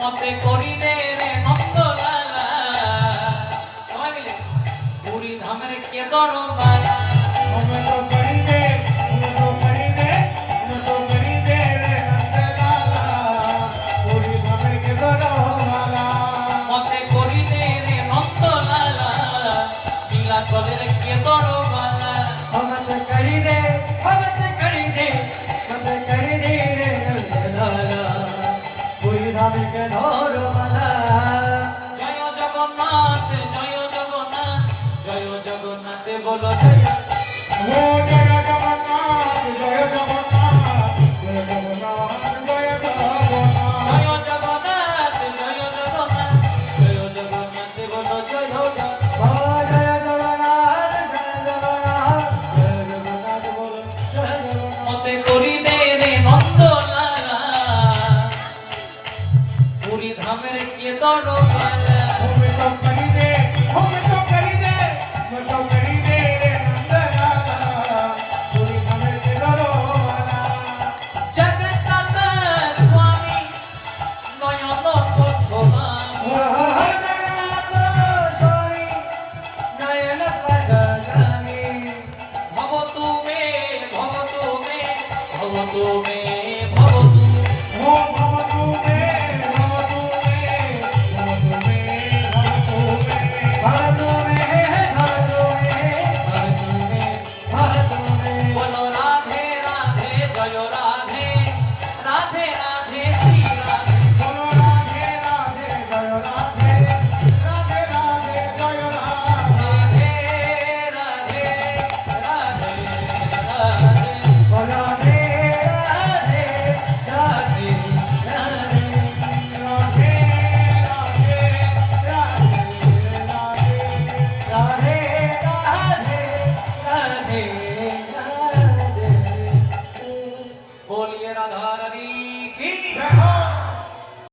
মতে করি দে রে নন্দলালা সবাই মিলে পুরী ধামের কে দরবালা हमें तो करी दे हमें तो करी दे हमें तो करी दे रे नंदलाला पूरी हमें के दरवाला মতে করি দে রে নন্দলালা নীলাচলের কে দরবালা हमें तो करी दे हमें तो करी दे हमें करी दे रे नंदलाला पूरी धाम के दरवाला জয় জগন্নাথ জয় জগন্নাথ জয় জগন্নাথ বলো জয় ओ जय जगन्नाथ जय जगन्नाथ जय जगन्नाथ जय जगन्नाथ জয় জগন্নাথ জয় জগন্নাথ জয় জগন্নাথ বলো জয় জগন্নাথ जय जगन्नाथ जय जगन्नाथ जय जगन्नाथ बोलो जय जगन्नाथ মতে করি দে রে নন্দলালা পুরী ধামের কে দরবালা हमें तो करी दे हमें तो करी दे हमें तो करी दे रे नंदलाला पूरी हमें के दरवाला জগন্নাথ স্বামী নয়ন পথনা जगन्नाथ स्वामी नयन पदगामी ভব তুমে ভব তুমে ভব তুমে ভব তুমে ओम भवतु मे भवतु मे भवतु मे भवतु मे भवतु मे भवतु मे ভব তুমে भवतु मे বলো রাধে রাধে জয় রাধে রাধে রাধে শ্রী রাধে बोलो राधे राधे जय राधे राधे राधे जय राधे राधे राधे राधे राधे बोलो रे राधे राधे राधे राधे राधे राधे राधे राधे राधे राधे बोलिए राधा रानी की जय हो